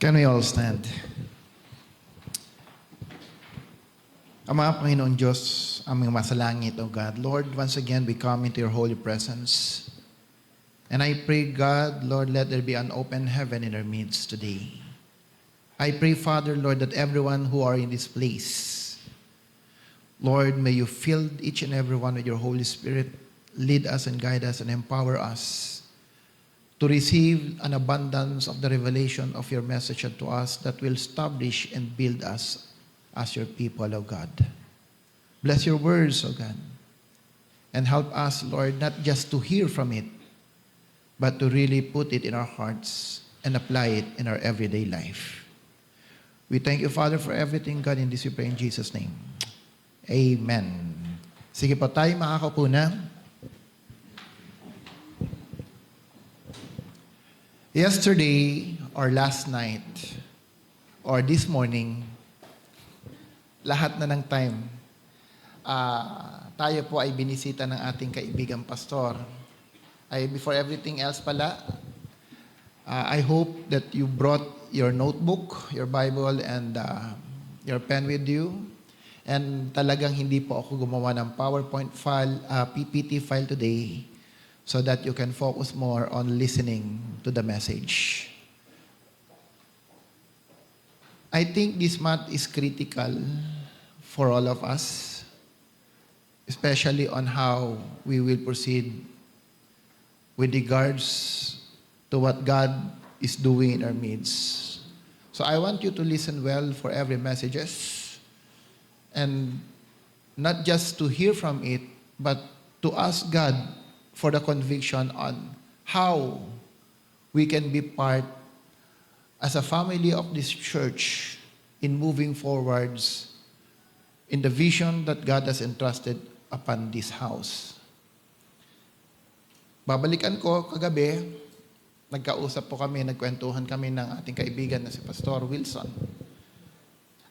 Can we all stand? Ama, Panginoon Diyos, aming masalangit, O God. Lord, once again, we come into your holy presence. And I pray, God, Lord, let there be an open heaven in our midst today. I pray, Father, Lord, that everyone who are in this place, Lord, may you fill each and every one with your Holy Spirit, lead us and guide us and empower us to receive an abundance of the revelation of your message unto us that will establish and build us as your people, O God. Bless your words, O God, and help us, Lord, not just to hear from it, but to really put it in our hearts and apply it in our everyday life. We thank you, Father, for everything, God, in this we pray in Jesus' name. Amen. Sige po tayo, makakaupo na. Yesterday, or last night, or this morning, lahat na ng time, tayo po ay binisita ng ating kaibigang pastor. Before everything else pala, I hope that you brought your notebook, your Bible, and your pen with you. And talagang hindi po ako gumawa ng PowerPoint file, PPT file today so that you can focus more on listening to the message. I think this month is critical for all of us, especially on how we will proceed with regards to what God is doing in our midst. So I want you to listen well for every messages, and not just to hear from it, but to ask God for the conviction on how we can be part as a family of this church in moving forwards in the vision that God has entrusted upon this house. Babalikan ko kagabi, nagkausap po kami, nagkwentuhan kami ng ating kaibigan na si Pastor Wilson.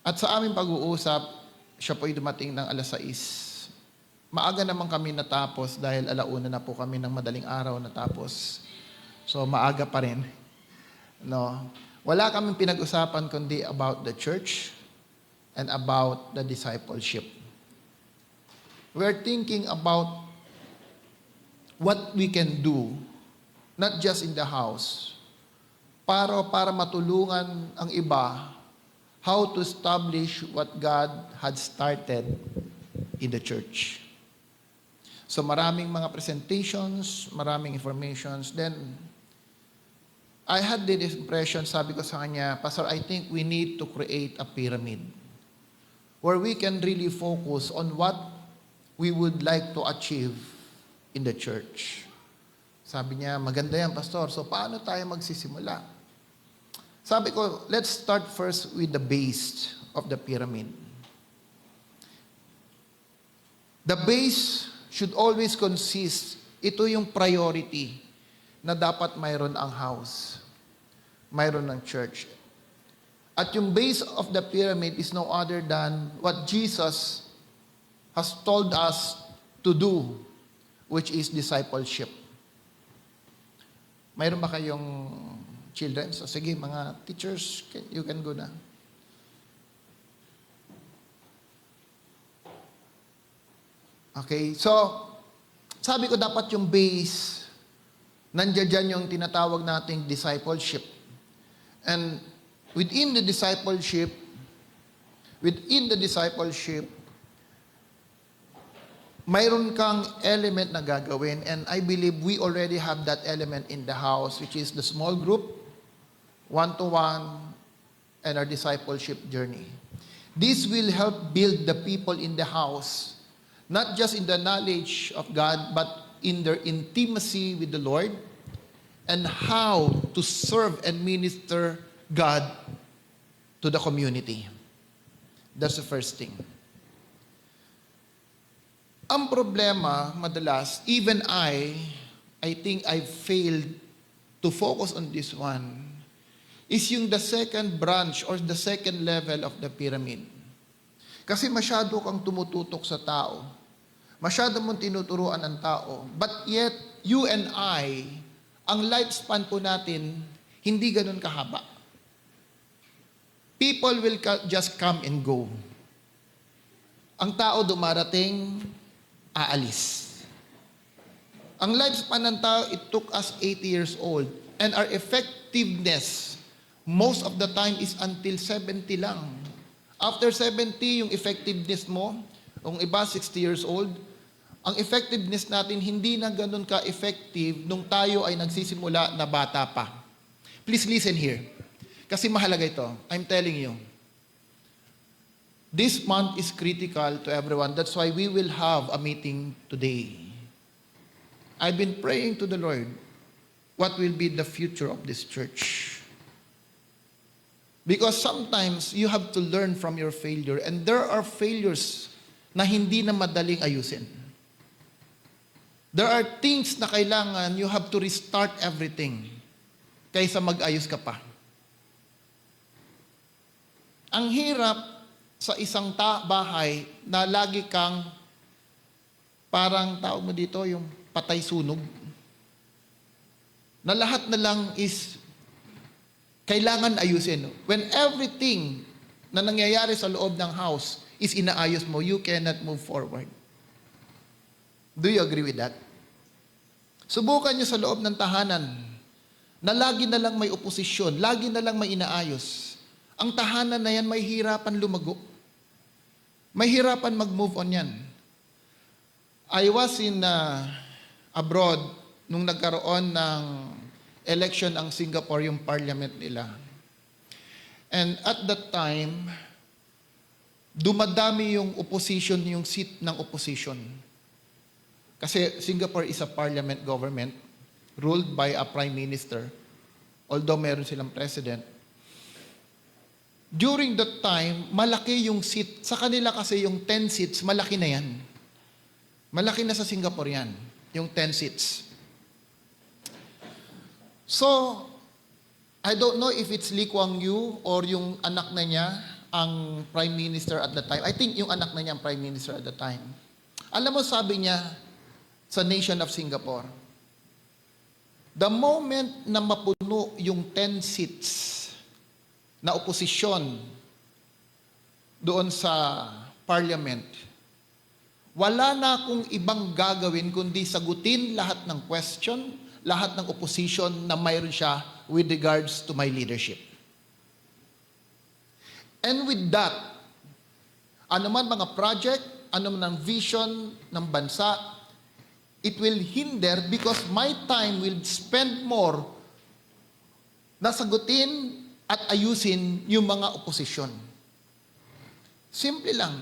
At sa aming pag-uusap, siya po ay dumating ng 6:00. Maaga naman kami natapos dahil 1:00 na po kami ng madaling araw natapos. So maaga pa rin. No? Wala kaming pinag-usapan kundi about the church and about the discipleship. We're thinking about what we can do, not just in the house, para matulungan ang iba how to establish what God had started in the church. So maraming mga presentations, maraming informations. Then, I had the impression, sabi ko sa kanya, Pastor, I think we need to create a pyramid where we can really focus on what we would like to achieve in the church. Sabi niya, maganda yan, Pastor. So, paano tayo magsisimula? Sabi ko, let's start first with the base of the pyramid. The base should always consist, ito yung priority na dapat mayroon ang house, mayroon ng church. At yung base of the pyramid is no other than what Jesus has told us to do, which is discipleship. Mayroon ba kayong children? So sige, mga teachers, you can go na. Okay, so sabi ko dapat yung base, nandiyan yung tinatawag nating discipleship. And within the discipleship, mayroon kang element na gagawin, and I believe we already have that element in the house, which is the small group, one-to-one, and our discipleship journey. This will help build the people in the house, not just in the knowledge of God, but in their intimacy with the Lord, and how to serve and minister God to the community. That's the first thing. Ang problema, madalas, even I think I failed to focus on this one, is yung the second branch or the second level of the pyramid. Kasi masyado kang tumututok sa tao. Masyado mong tinuturuan ang tao. But yet, you and I, ang lifespan po natin, hindi ganun kahaba. People will just come and go. Ang tao dumarating, aalis. Ang lifespan ng tao, it took us 80 years old. And our effectiveness, most of the time, is until 70 lang. After 70, yung effectiveness mo, yung iba 60 years old, ang effectiveness natin hindi na ganun ka-effective nung tayo ay nagsisimula na bata pa. Please listen here. Kasi mahalaga ito. I'm telling you. This month is critical to everyone. That's why we will have a meeting today. I've been praying to the Lord, what will be the future of this church? Because sometimes you have to learn from your failure, and there are failures na hindi na madaling ayusin. There are things na kailangan you have to restart everything kaysa mag-ayos ka pa. Ang hirap sa isang bahay na lagi kang parang tawag mo dito yung patay sunog. Na lahat na lang is kailangan ayusin. When everything na nangyayari sa loob ng house is inaayos mo, you cannot move forward. Do you agree with that? Subukan nyo sa loob ng tahanan na lagi na lang may oposisyon, lagi na lang may inaayos. Ang tahanan na yan may hirapan lumago. May hirapan mag-move on yan. I was in abroad nung nagkaroon ng election ang Singapore, yung parliament nila. And at that time, dumadami yung opposition, yung seat ng opposition. Kasi Singapore is a parliament government ruled by a prime minister, although meron silang president. During that time, malaki yung seat. Sa kanila kasi yung 10 seats, malaki na yan. Malaki na sa Singapore yan, yung 10 seats. So, I don't know if it's Lee Kuan Yew or yung anak na niya ang prime minister at the time. I think yung anak na niya ang prime minister at the time. Alam mo, sabi niya sa nation of Singapore, the moment na mapuno yung 10 seats na oposisyon doon sa parliament, wala na akong ibang gagawin kundi sagutin lahat ng question, lahat ng opposition na mayroon siya with regards to my leadership. And with that, anuman mga project, anuman ang vision ng bansa, it will hinder because my time will spend more na sagutin at ayusin yung mga oposisyon. Simple lang.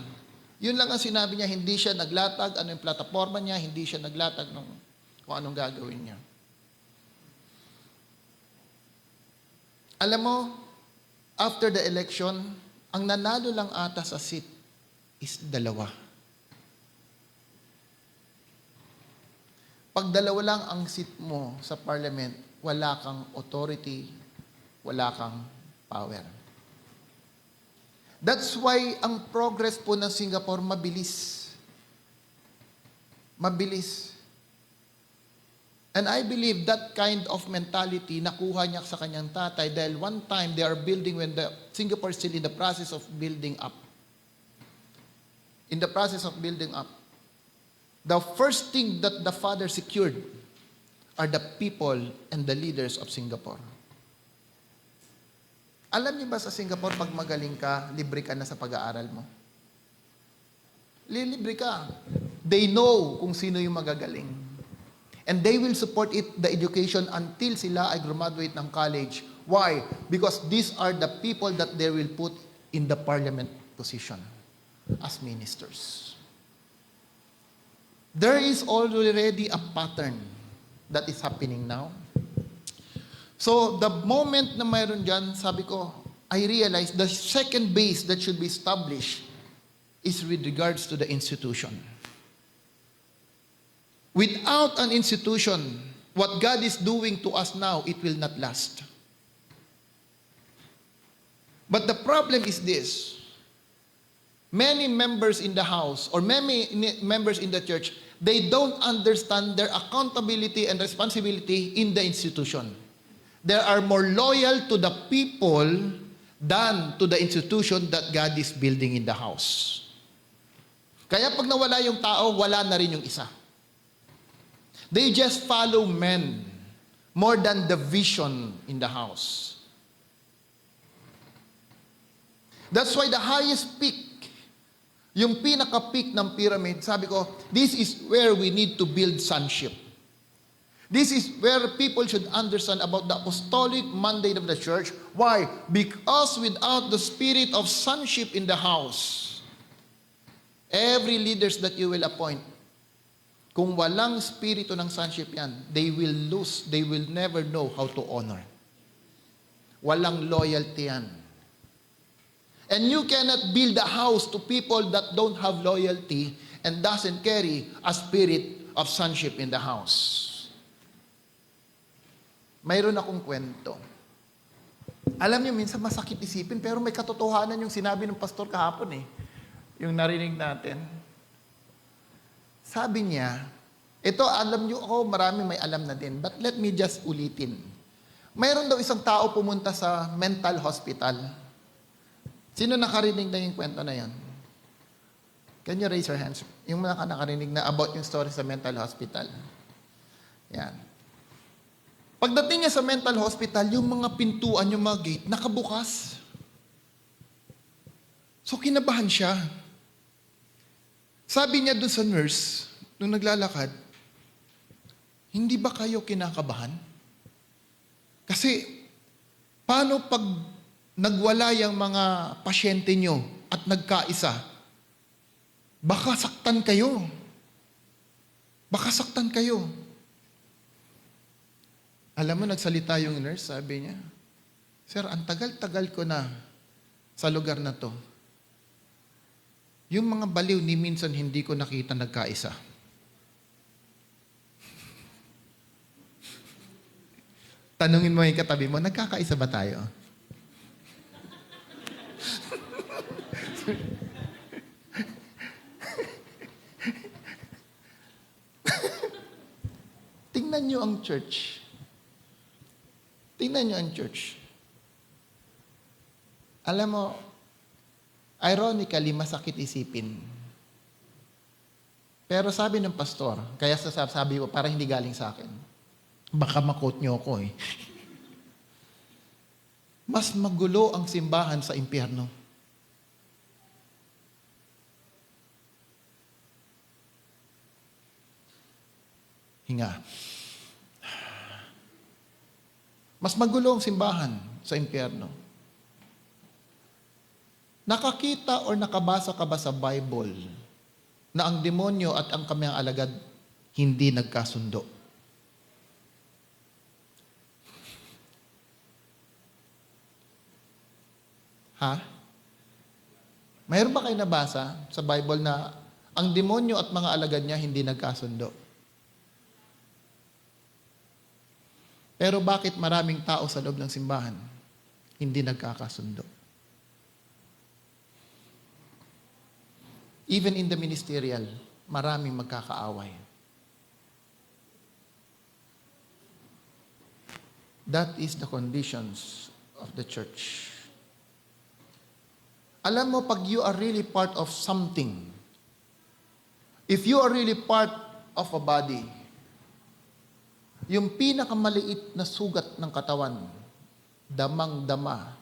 Yun lang ang sinabi niya, hindi siya naglatag, ano yung plataforma niya, hindi siya naglatag ng kung anong gagawin niya. Alam mo, after the election, ang nanalo lang ata sa seat is 2. Pag 2 lang ang seat mo sa parliament, wala kang authority, wala kang power. That's why ang progress po ng Singapore mabilis. Mabilis. And I believe that kind of mentality nakuha niya sa kanyang tatay dahil one time they are building when the Singapore is still in the process of building up. In the process of building up. The first thing that the father secured are the people and the leaders of Singapore. Alam niyo ba sa Singapore, pag magaling ka, libre ka na sa pag-aaral mo? Libre ka. They know kung sino yung magagaling. And they will support the education until sila ay graduate ng college. Why? Because these are the people that they will put in the parliament position as ministers. There is already a pattern that is happening now. So, the moment na mayroon dyan, sabi ko, I realized the second base that should be established is with regards to the institution. Without an institution, what God is doing to us now, it will not last. But the problem is this. Many members in the house or many members in the church, they don't understand their accountability and responsibility in the institution. They are more loyal to the people than to the institution that God is building in the house. Kaya pag nawala yung tao, wala na rin yung isa. They just follow men more than the vision in the house. That's why the highest peak, yung pinaka-peak ng pyramid, sabi ko, this is where we need to build sonship. This is where people should understand about the apostolic mandate of the church. Why? Because without the spirit of sonship in the house, every leaders that you will appoint, kung walang spirito ng sonship yan, they will lose, they will never know how to honor. Walang loyalty yan. And you cannot build a house to people that don't have loyalty and doesn't carry a spirit of sonship in the house. Mayroon akong kwento. Alam niyo, minsan masakit isipin, pero may katotohanan yung sinabi ng pastor kahapon eh. Yung narinig natin. Sabi niya, ito alam niyo ako, marami may alam na din, but let me just ulitin. Mayroon daw isang tao pumunta sa mental hospital. Sino nakarinig na yung kwento na yan? Can you raise your hands? Yung mga nakarinig na about yung story sa mental hospital. Yan. Pagdating niya sa mental hospital, yung mga pintuan, yung mga gate, nakabukas. So kinabahan siya. Sabi niya dun sa nurse, nung naglalakad, hindi ba kayo kinakabahan? Kasi, paano pag nagwala yung mga pasyente nyo at nagkaisa, baka saktan kayo. Baka saktan kayo. Alam mo, nagsalita yung nurse, sabi niya, Sir, ang tagal-tagal ko na sa lugar na to. Yung mga baliw ni minsan hindi ko nakita nagkaisa. Tanungin mo yung katabi mo, nagkakaisa ba tayo? Tingnan nyo ang church. Tingnan nyo ang church. Alam mo, ironically, masakit isipin. Pero sabi ng pastor, kaya sabi ko, para hindi galing sa akin, baka makot nyo ako eh. Mas magulo ang simbahan sa impyerno. Hinga. Mas magulo ang simbahan sa impyerno. Nakakita or nakabasa ka ba sa Bible na ang demonyo at ang kanyang alagad hindi nagkasundo? Ha? Mayroon ba kayo nabasa sa Bible na ang demonyo at mga alagad niya hindi nagkasundo? Pero bakit maraming tao sa loob ng simbahan hindi nagkakasundo? Even in the ministerial, maraming magkakaaway. That is the conditions of the church. Alam mo, pag you are really part of something, if you are really part of a body, yung pinakamaliit na sugat ng katawan, damang-dama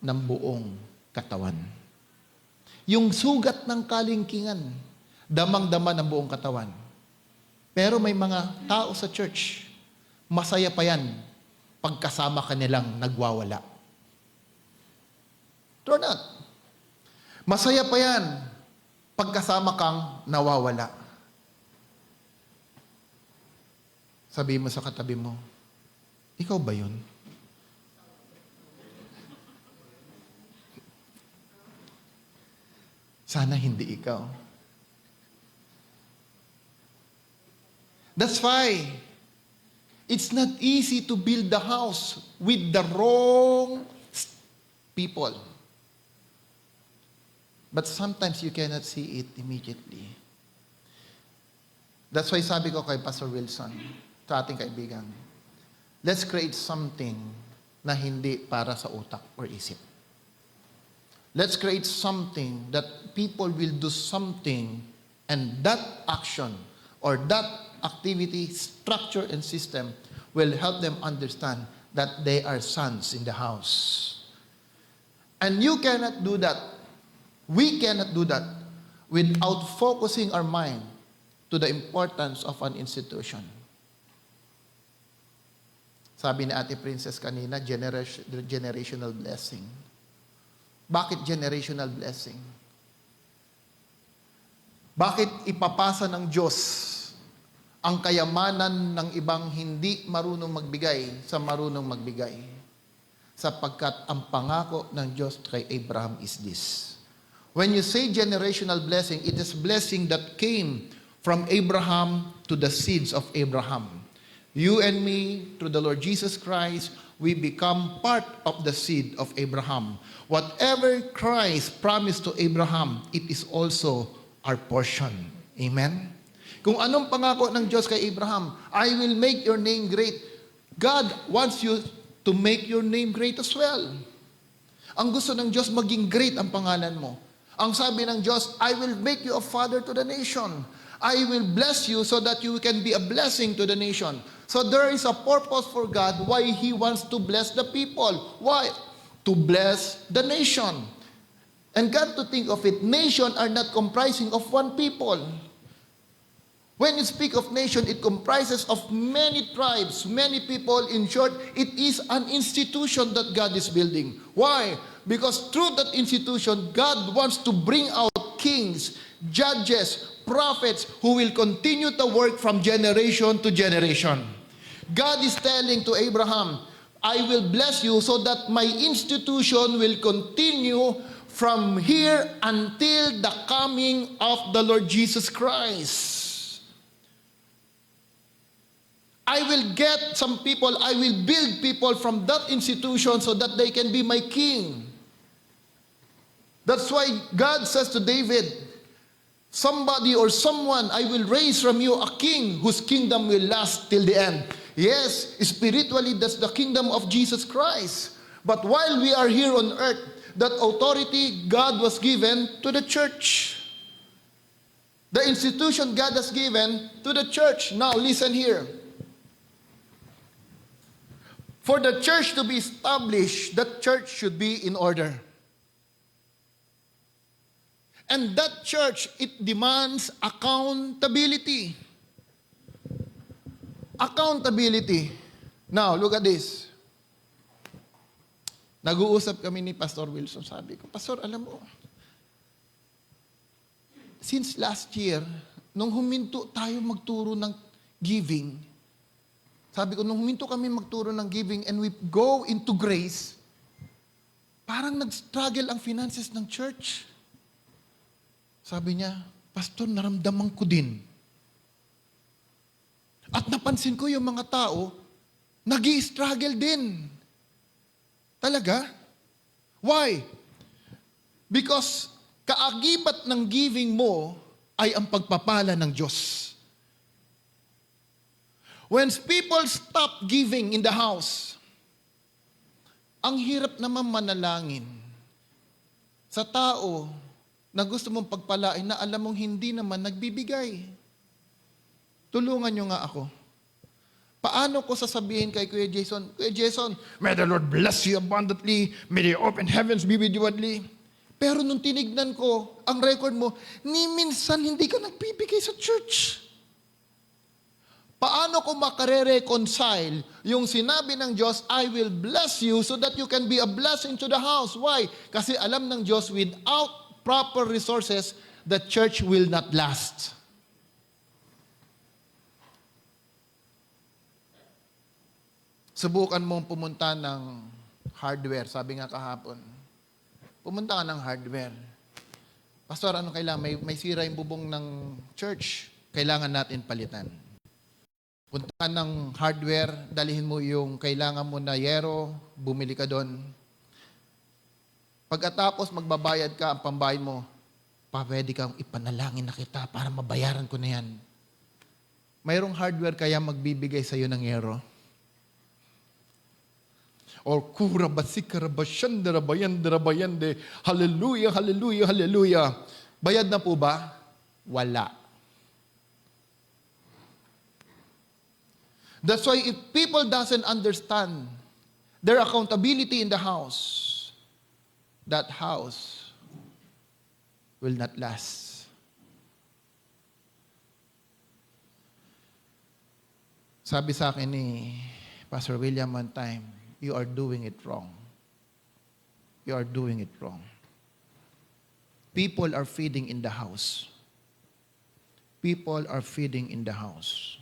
ng buong katawan. Yung sugat ng kalingkingan, damang-dama ng buong katawan. Pero may mga tao sa church, masaya pa yan pagkasama ka nilang nagwawala. True or not? Masaya pa yan pagkasama kang nawawala. Sabi mo sa katabi mo, ikaw ba yun? Sana hindi ikaw. That's why it's not easy to build the house with the wrong people. But sometimes you cannot see it immediately. That's why sabi ko kay Pastor Wilson, sa ating kaibigan, let's create something na hindi para sa utak or isip. Let's create something that people will do something, and that action or that activity, structure, and system will help them understand that they are sons in the house. And you cannot do that. We cannot do that without focusing our mind to the importance of an institution. Sabi ni Ate Princess kanina, generational blessing. Bakit generational blessing? Bakit ipapasa ng Diyos ang kayamanan ng ibang hindi marunong magbigay sa marunong magbigay? Sapagkat ang pangako ng Diyos kay Abraham is this. When you say generational blessing, it is blessing that came from Abraham to the seeds of Abraham. You and me, through the Lord Jesus Christ, we become part of the seed of Abraham. Whatever Christ promised to Abraham, it is also our portion. Amen? Kung anong pangako ng Diyos kay Abraham, I will make your name great. God wants you to make your name great as well. Ang gusto ng Diyos, maging great ang pangalan mo. Ang sabi ng Diyos, I will make you a father to the nation. I will bless you so that you can be a blessing to the nation. So there is a purpose for God why He wants to bless the people. Why? To bless the nation. And God, to think of it, nation are not comprising of one people. When you speak of nation, it comprises of many tribes, many people. In short, it is an institution that God is building. Why? Because through that institution, God wants to bring out kings, judges, prophets who will continue to work from generation to generation. God is telling to Abraham, I will bless you so that my institution will continue from here until the coming of the Lord Jesus Christ. I will get some people, I will build people from that institution so that they can be my king. That's why God says to David, somebody or someone, I will raise from you a king whose kingdom will last till the end. Yes, spiritually, that's the kingdom of Jesus Christ. But while we are here on earth, that authority God was given to the church. The institution God has given to the church. Now, listen here. For the church to be established, that church should be in order. And that church, it demands accountability. Accountability. Now, look at this. Nag-uusap kami ni Pastor Wilson. Sabi ko, Pastor, alam mo, since last year, nung huminto tayo magturo ng giving, sabi ko, nung huminto kami magturo ng giving and we go into grace, parang nag-struggle ang finances ng church. Sabi niya, Pastor, naramdaman ko din. At napansin ko yung mga tao, nag-i-struggle din. Talaga? Why? Because kaagibat ng giving mo ay ang pagpapala ng Diyos. When people stop giving in the house, ang hirap naman manalangin sa tao na gusto mong pagpalain na alam mong hindi naman nagbibigay. Tulungan nyo nga ako. Paano ko sasabihin kay Kuya Jason, may the Lord bless you abundantly, may the open heavens be with you widely. Pero nung tinignan ko, ang record mo, ni minsan hindi ka nagbibigay sa church. Paano ko makare-reconcile yung sinabi ng Diyos, I will bless you so that you can be a blessing to the house. Why? Kasi alam ng Diyos, without proper resources, the church will not last. Subukan mong pumunta ng hardware. Sabi nga kahapon, pumunta ka ng hardware. Pastor, ano kailangan? May sira yung bubong ng church. Kailangan natin palitan. Punta ka ng hardware, dalhin mo yung kailangan mo na yero, bumili ka doon. Pagkatapos magbabayad ka, ang pambayad mo, pwede kang ipanalangin na kita para mabayaran ko na yan. Mayroong hardware kaya magbibigay sa iyo ng yero. Or kurabasikarabashandarabayandarabayande. Hallelujah, hallelujah, hallelujah. Bayad na po ba? Wala. That's why if people doesn't understand their accountability in the house, that house will not last. Sabi sa akin ni Pastor William one time, you are doing it wrong. You are doing it wrong. People are feeding in the house. People are feeding in the house.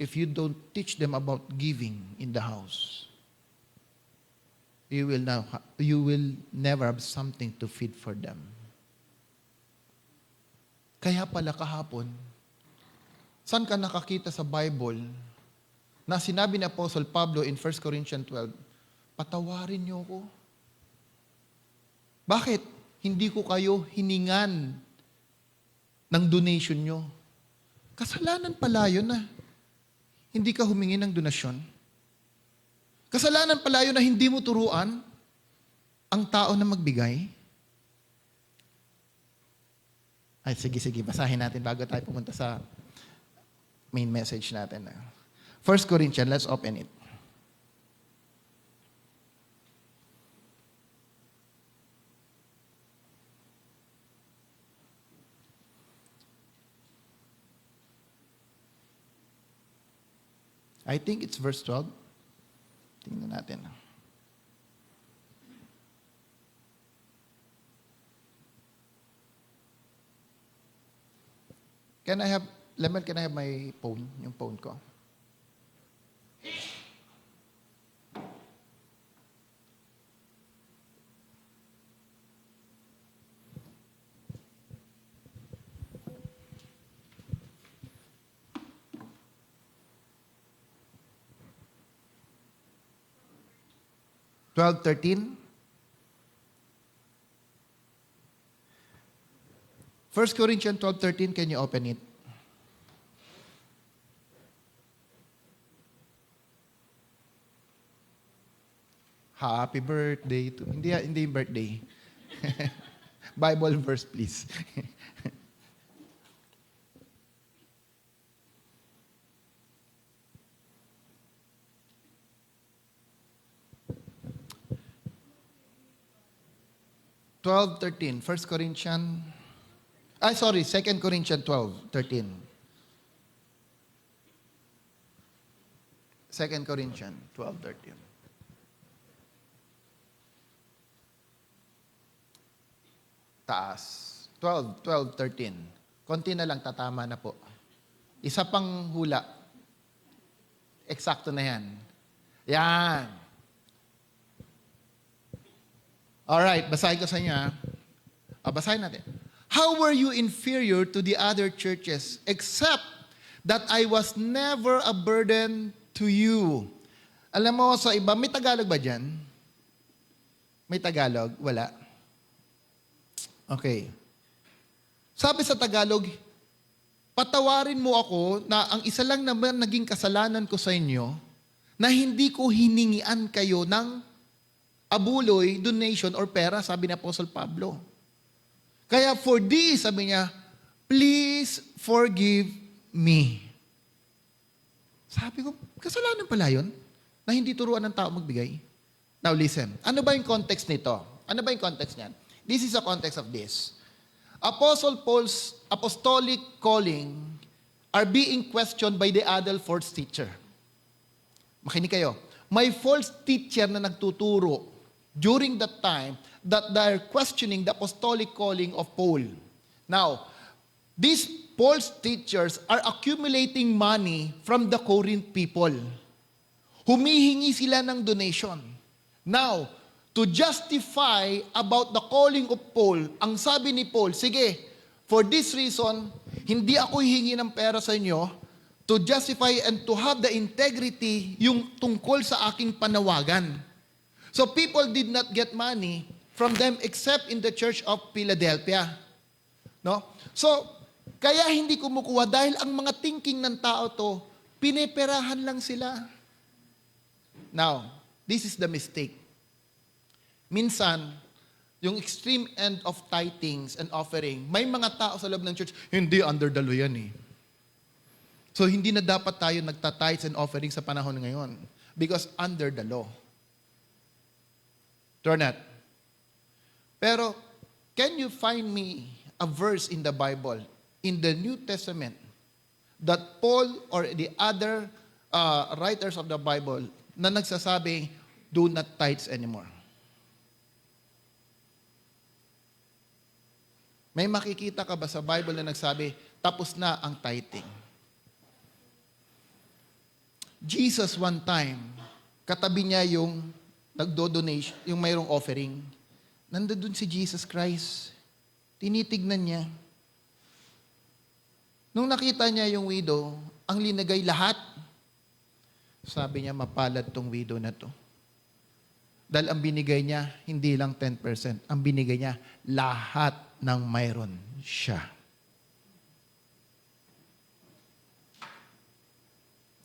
If you don't teach them about giving in the house, you will never have something to feed for them. Kaya pala kahapon, saan ka nakakita sa Bible na sinabi ni Apostle Pablo in 1 Corinthians 12, patawarin niyo ko. Bakit? Hindi ko kayo hiningan ng donation niyo. Kasalanan pala yun na hindi ka humingi ng donasyon. Kasalanan pala yun na hindi mo turuan ang tao na magbigay. Ay, sige, basahin natin bago tayo pumunta sa main message natin. 1 Corinthians, let's open it. I think it's verse 12. Tingnan natin. Lemon, can I have my phone? Yung phone ko. (12:13) 1 Corinthians 12:13, can you open it? Happy birthday to... Hindi yung birthday. Bible verse, please. (12:13) 1 Corinthians... 2 Corinthians 12:13. 2 Corinthians 12:13. Taas. 12:13. Konti na lang, tatama na po. Isa pang hula. Eksakto na yan. Yan. Alright, basahin ko sa inyo. Basahin natin. How were you inferior to the other churches, except that I was never a burden to you? Alam mo, sa iba, may Tagalog ba dyan? May Tagalog? Wala. Okay. Sabi sa Tagalog, patawarin mo ako na ang isa lang naman naging kasalanan ko sa inyo, na hindi ko hiningian kayo ng abuloy, donation, or pera, sabi ni Apostle Pablo. Kaya for this, sabi niya, please forgive me. Sabi ko, kasalanan pala yun, na hindi turuan ng tao magbigay. Now listen, ano ba yung context nito? Ano ba yung context niyan? This is the context of this. Apostle Paul's apostolic calling are being questioned by the other false teacher. Makinig kayo. May false teacher na nagtuturo during that time that they are questioning the apostolic calling of Paul. Now, these false teachers are accumulating money from the Corinth people. Humihingi sila ng donation. Now, to justify about the calling of Paul, ang sabi ni Paul, sige, for this reason, hindi ako hihingi ng pera sa inyo to justify and to have the integrity yung tungkol sa aking panawagan. So people did not get money from them except in the Church of Philadelphia. No? So, kaya hindi kumukuha dahil ang mga thinking ng tao to, pineperahan lang sila. Now, This is the mistake. Minsan, yung extreme end of tithings and offering, may mga tao sa loob ng church, hindi, under the law yan eh. So, hindi na dapat tayo nagta-tithes and offering sa panahon ngayon. Because under the law. True not? Pero, can you find me a verse in the Bible, in the New Testament, that Paul or the other writers of the Bible na nagsasabing, do not tithes anymore? May makikita ka ba sa Bible na nagsabi, tapos na ang tithing? Jesus one time, katabi niya yung nagdo-donation, yung mayroong offering. Nandun si Jesus Christ. Tinitignan niya. Nung nakita niya yung widow, ang linagay lahat. Sabi niya, mapalad tong widow na to. Dahil ang binigay niya, hindi lang 10%. Ang binigay niya, lahat ng mayroon siya.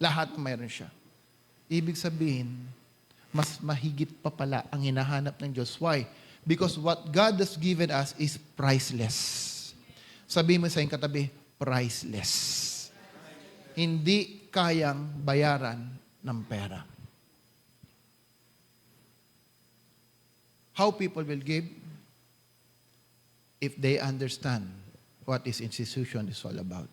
Lahat ng mayroon siya. Ibig sabihin, mas mahigit pa pala ang hinahanap ng Diyos. Why? Because what God has given us is priceless. Sabihin mo sa iyong katabi, priceless. Hindi kayang bayaran ng pera. How people will give? If they understand what this institution is all about.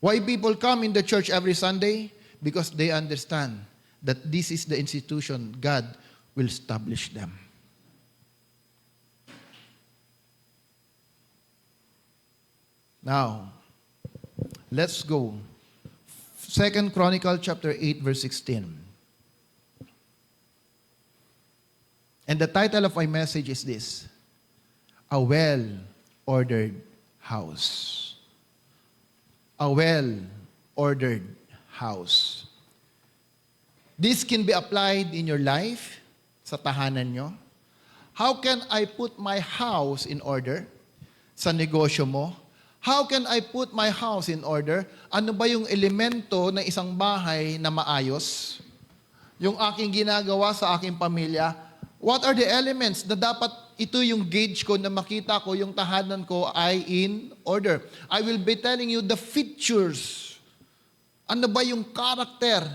Why people come in the church every Sunday? Because they understand that this is the institution God will establish them. Now, let's go. 2 Chronicle chapter 8 verse 16. And the title of my message is this: A well-ordered house. A well-ordered house. This can be applied in your life, sa tahanan nyo. How can I put my house in order? Sa negosyo mo. How can I put my house in order? Ano ba yung elemento ng isang bahay na maayos? Yung aking ginagawa sa aking pamilya, what are the elements na dapat ito yung gauge ko na makita ko yung tahanan ko ay in order? I will be telling you the features. Ano ba yung character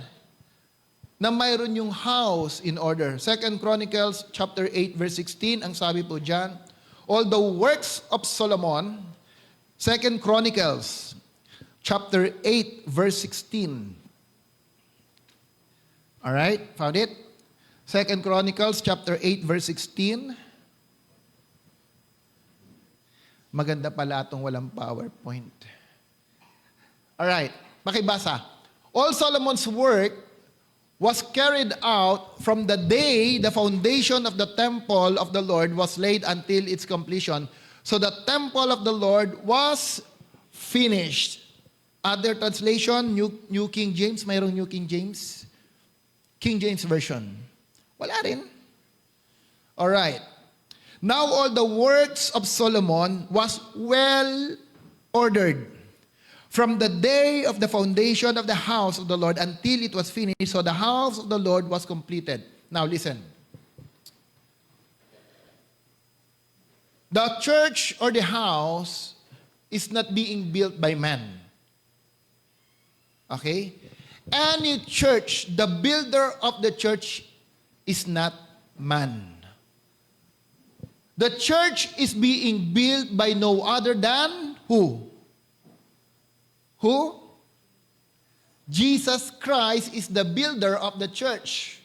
na mayroon yung house in order? 2 Chronicles chapter 8 verse 16, ang sabi po dyan, all the works of Solomon, 2 Chronicles chapter 8 verse 16. Alright, found it? 2 Chronicles chapter 8 verse 16. Maganda pala itong walang PowerPoint. Alright, makibasa. All Solomon's work was carried out from the day the foundation of the temple of the Lord was laid until its completion. So the temple of the Lord was finished. Other translation, New King James, mayroong New King James? King James Version. Wala rin. Alright. Now all the works of Solomon was well ordered from the day of the foundation of the house of the Lord until it was finished. So the house of the Lord was completed. Now listen. The church or the house is not being built by man. Okay? Any church, the builder of the church is not man. The church is being built by no other than who? Who? Jesus Christ is the builder of the church.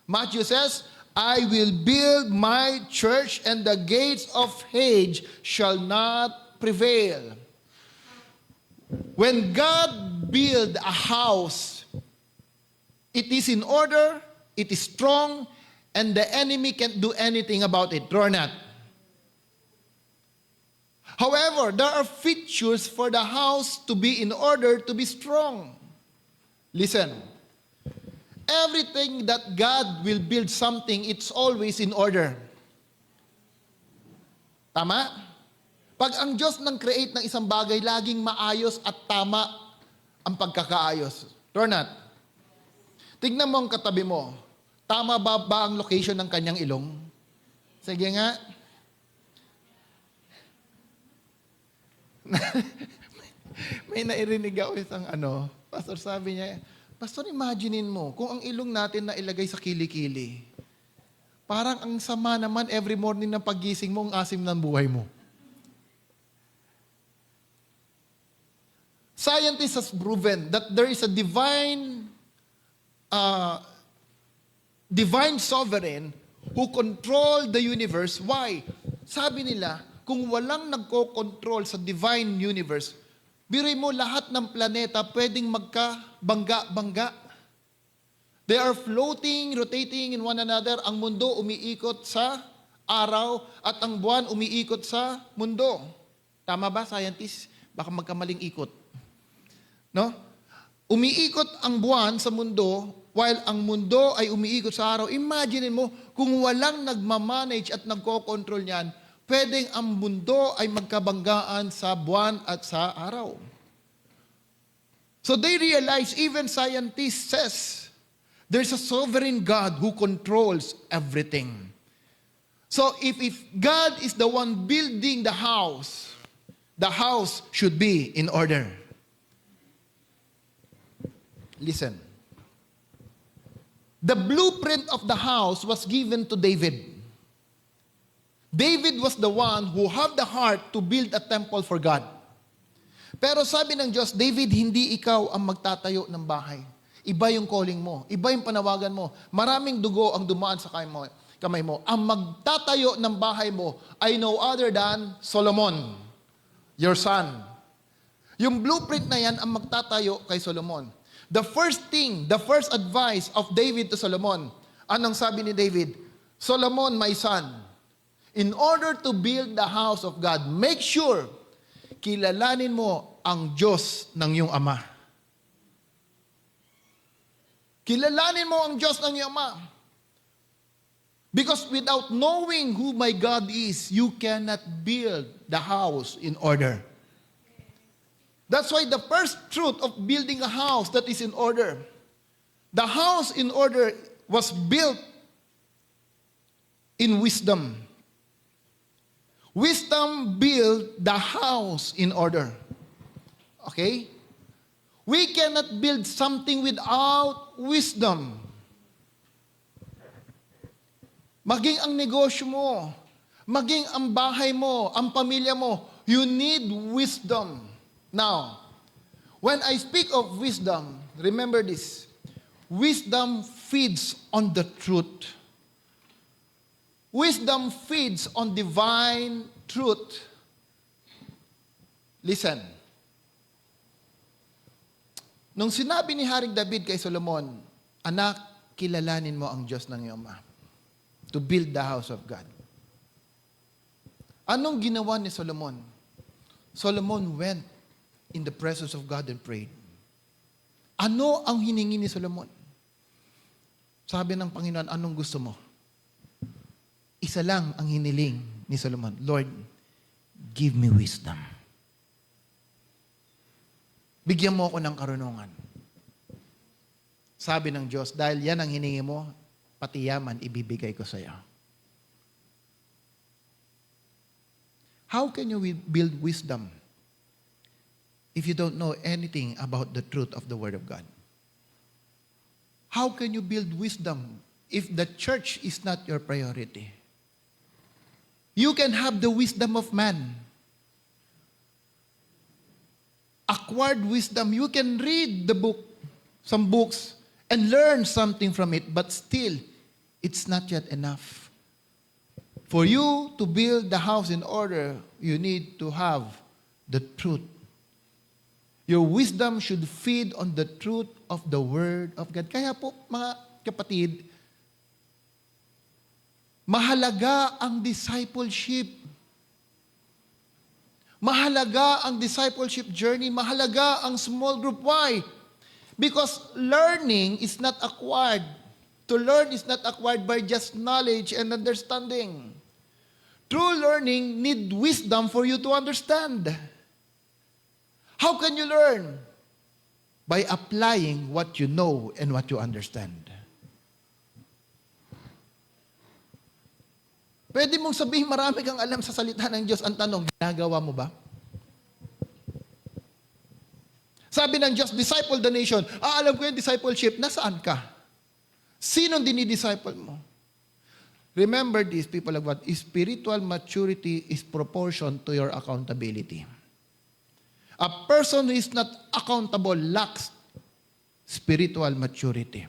Matthew says, I will build my church and the gates of Hades shall not prevail. When God build a house, it is in order, it is strong, and the enemy can't do anything about it. True or not? However, there are features for the house to be in order to be strong. Listen. Everything that God will build something, it's always in order. Tama? Pag ang Diyos nang create ng isang bagay, laging maayos at tama ang pagkakaayos. True or not? Tignan mo ang katabi mo. Tama ba ang location ng kanyang ilong? Sige nga. May nairinig ako isang pastor, sabi niya, Pastor, imaginein mo, kung ang ilong natin na ilagay sa kilikili, parang ang sama naman every morning na pagising mo, ang asim ng buhay mo. Scientists has proven that there is a divine sovereign who control the universe. Why? Sabi nila, kung walang nagko-control sa divine universe, biruin mo lahat ng planeta pwedeng magka-bangga-bangga. They are floating, rotating in one another. Ang mundo umiikot sa araw at ang buwan umiikot sa mundo. Tama ba, scientists? Baka magkamaling ikot. No? Umiikot ang buwan sa mundo while ang mundo ay umiikot sa araw. Imagine mo, kung walang nagmamanage at nagko-control niyan, pwedeng ang mundo ay magkabanggaan sa buwan at sa araw. So they realize, even scientists says, there's a sovereign God who controls everything. So if God is the one building the house should be in order. Listen. The blueprint of the house was given to David. David was the one who had the heart to build a temple for God. Pero sabi ng Diyos, David, hindi ikaw ang magtatayo ng bahay. Iba yung calling mo. Iba yung panawagan mo. Maraming dugo ang dumaan sa kamay mo. Ang magtatayo ng bahay mo ay no other than Solomon, your son. Yung blueprint na yan ang magtatayo kay Solomon. The first advice of David to Solomon, anong sabi ni David? Solomon, my son, in order to build the house of God, make sure kilalanin mo ang Diyos ng iyong ama. Kilalanin mo ang Diyos ng iyong ama. Because without knowing who my God is, you cannot build the house in order. That's why the first truth of building a house that is in order, the house in order was built in wisdom. Wisdom built the house in order. Okay? We cannot build something without wisdom. Maging ang negosyo mo, maging ang bahay mo, ang pamilya mo, you need wisdom. Now, when I speak of wisdom, remember this. Wisdom feeds on the truth. Wisdom feeds on divine truth. Listen. Nung sinabi ni Haring David kay Solomon, anak, kilalanin mo ang Diyos ng iyong ama to build the house of God. Anong ginawa ni Solomon? Solomon went in the presence of God and prayed. Ano ang hiningi ni Solomon? Sabi ng Panginoon, anong gusto mo? Isa lang ang hiniling ni Solomon, Lord, give me wisdom. Bigyan mo ako ng karunungan. Sabi ng Diyos, dahil yan ang hiningi mo, pati yaman ibibigay ko sa iyo. How can you build wisdom if you don't know anything about the truth of the Word of God? How can you build wisdom if the church is not your priority? You can have the wisdom of man. Acquired wisdom. You can read some books, and learn something from it, but still, it's not yet enough. For you to build the house in order, you need to have the truth. Your wisdom should feed on the truth of the Word of God. Kaya po, mga kapatid, mahalaga ang discipleship. Mahalaga ang discipleship journey. Mahalaga ang small group. Why? Because learning is not acquired. To learn is not acquired by just knowledge and understanding. True learning need wisdom for you to understand. How can you learn? by applying what you know and what you understand. Pwede mong sabihin marami kang alam sa salita ng Diyos. Ang tanong, ginagawa mo ba? Sabi ng Diyos, disciple the nation. Alam ko yung discipleship. Nasaan ka? Sinong dinidisciple mo? Remember this, people of God. Spiritual maturity is proportion to your accountability. A person who is not accountable lacks spiritual maturity.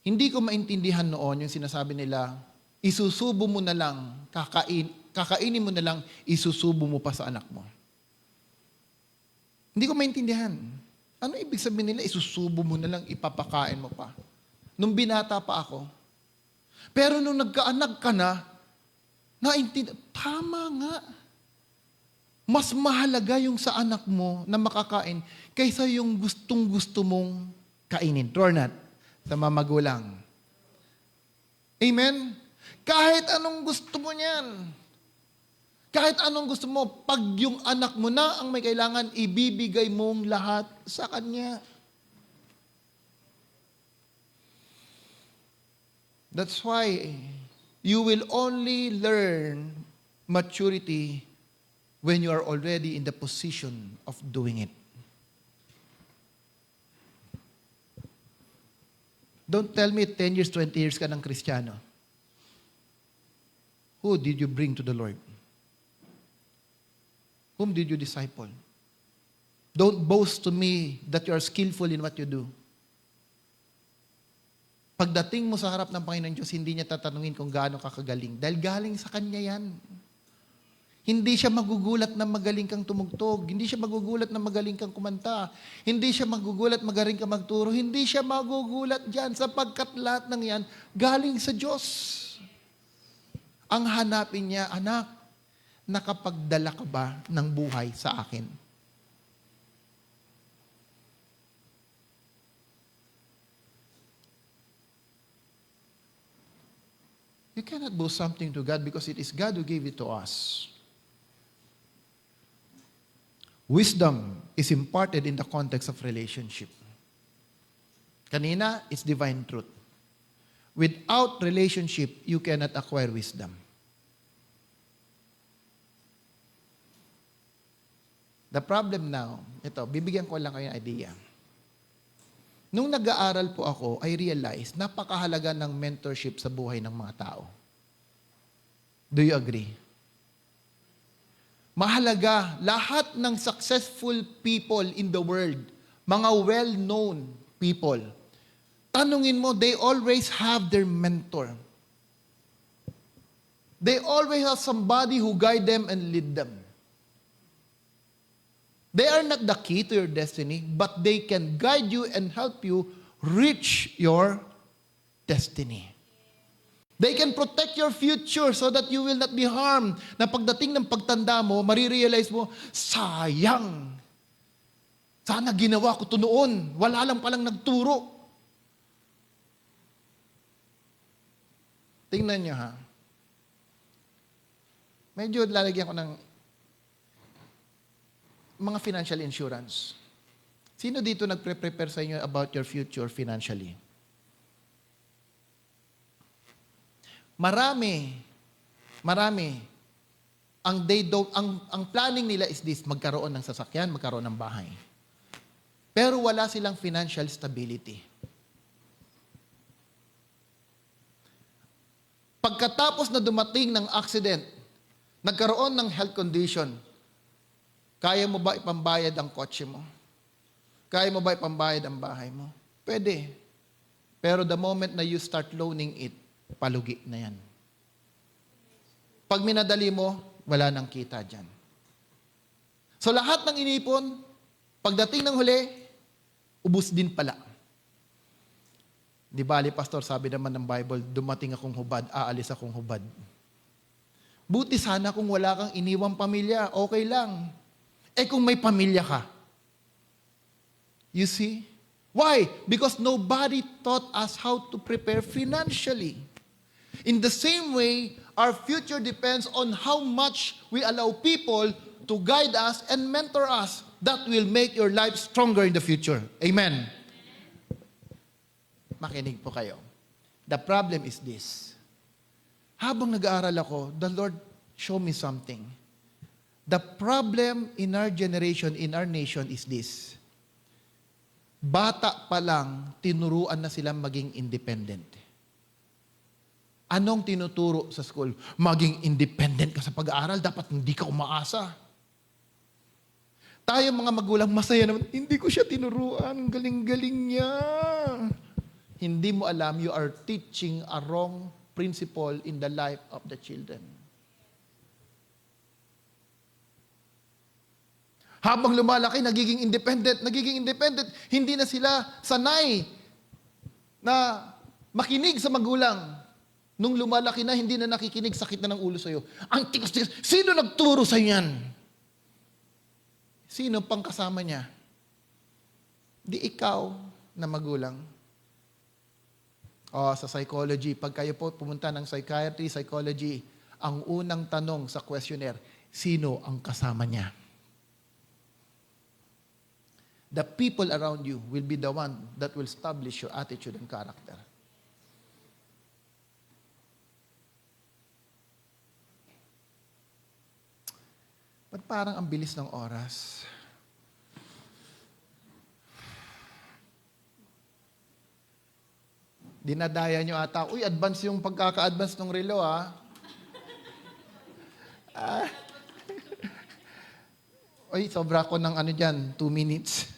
Hindi ko maintindihan noon yung sinasabi nila, isusubo mo na lang, kakainin mo na lang, isusubo mo pa sa anak mo. Hindi ko maintindihan. Ano ibig sabihin nila, isusubo mo na lang, ipapakain mo pa? Nung binata pa ako. Pero nung nagkaanak ka na, tama nga. Mas mahalaga yung sa anak mo na makakain kaysa yung gustong-gusto mong kainin. True or not? Sa mga magulang. Amen? Kahit anong gusto mo niyan. Kahit anong gusto mo, pag yung anak mo na ang may kailangan, ibibigay mong lahat sa kanya. That's why you will only learn maturity when you are already in the position of doing it. Don't tell me 10 years, 20 years ka ng Kristiyano. Who did you bring to the Lord? Whom did you disciple? Don't boast to me that you are skillful in what you do. Pagdating mo sa harap ng Panginoon Diyos, hindi niya tatanungin kung gaano ka kagaling. Dahil galing sa Kanya yan. Hindi siya magugulat na magaling kang tumugtog. Hindi siya magugulat na magaling kang kumanta. Hindi siya magugulat magaling kang magturo. Hindi siya magugulat dyan sapagkat lahat ng yan galing sa Diyos. Ang hanapin niya, anak, nakapagdala ka ba ng buhay sa akin? You cannot boast something to God because it is God who gave it to us. Wisdom is imparted in the context of relationship. Kanina, it's divine truth. Without relationship, you cannot acquire wisdom. The problem now, ito, bibigyan ko lang kayo ng idea. Nung nag-aaral po ako, I realized napakahalaga ng mentorship sa buhay ng mga tao. Do you agree? Mahalaga, lahat ng successful people in the world, mga well-known people, tanungin mo, they always have their mentor. They always have somebody who guide them and lead them. They are not the key to your destiny, but they can guide you and help you reach your destiny. They can protect your future so that you will not be harmed. Na pagdating ng pagtanda mo, marirealize mo, sayang. Sana ginawa ko ito noon. Wala lang palang nagturo. Tingnan niyo ha. Medyo lalagyan ko ng mga financial insurance. Sino dito nagpre-prepare sa inyo about your future financially? Marami. Ang planning nila is this, magkaroon ng sasakyan, magkaroon ng bahay. Pero wala silang financial stability. Pagkatapos na dumating ng accident, nagkaroon ng health condition, kaya mo ba ipambayad ang kotse mo? Kaya mo ba ipambayad ang bahay mo? Pwede. Pero the moment na you start loaning it, palugi na yan. Pag minadali mo, wala nang kita dyan. So lahat ng inipon, pagdating ng huli, ubus din pala. Di bali, pastor, sabi naman ng Bible, dumating akong hubad, aalis akong hubad. Buti sana kung wala kang iniwang pamilya, okay lang. Kung may pamilya ka. You see? Why? Because nobody taught us how to prepare financially. In the same way, our future depends on how much we allow people to guide us and mentor us that will make your life stronger in the future. Amen. Makinig po kayo. The problem is this. Habang nag-aaral ako, the Lord showed me something. The problem in our generation, in our nation is this. Bata pa lang, tinuruan na silang maging independent. Anong tinuturo sa school? Maging independent ka sa pag-aaral, dapat hindi ka umaasa. Tayo mga magulang, masaya naman, hindi ko siya tinuruan, galing-galing niya. Hindi mo alam, you are teaching a wrong principle in the life of the children. Habang lumalaki, nagiging independent, hindi na sila sanay na makinig sa magulang. Nung lumalaki na, hindi na nakikinig, sakit na ng ulo sa'yo. Ang tigas-tigas. Sino nagturo sa'yo yan? Sino pang kasama niya? Di ikaw na magulang. Sa psychology, pag kayo po pumunta ng psychiatry, psychology, ang unang tanong sa questionnaire, sino ang kasama niya? The people around you will be the one that will establish your attitude and character. Ba't parang ang bilis ng oras? Dinadaya nyo ata. Uy, advance yung pagkaka-advance ng relo, ha? Uy, sobra ko ng 2 minutes.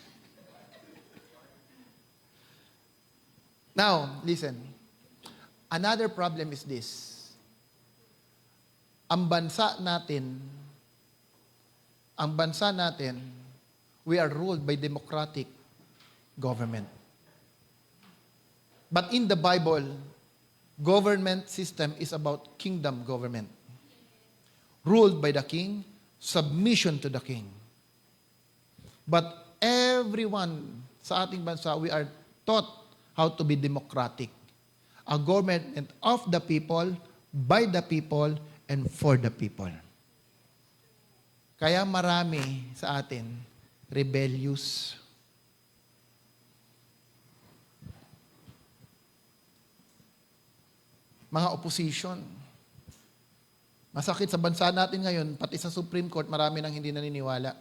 Now, listen. Another problem is this. Ang bansa natin, we are ruled by democratic government. But in the Bible, government system is about kingdom government. Ruled by the king, submission to the king. But everyone sa ating bansa, we are taught how to be democratic. A government of the people, by the people, and for the people. Kaya marami sa atin rebellious. Mga opposition. Masakit sa bansa natin ngayon, pati sa Supreme Court, marami nang hindi naniniwala.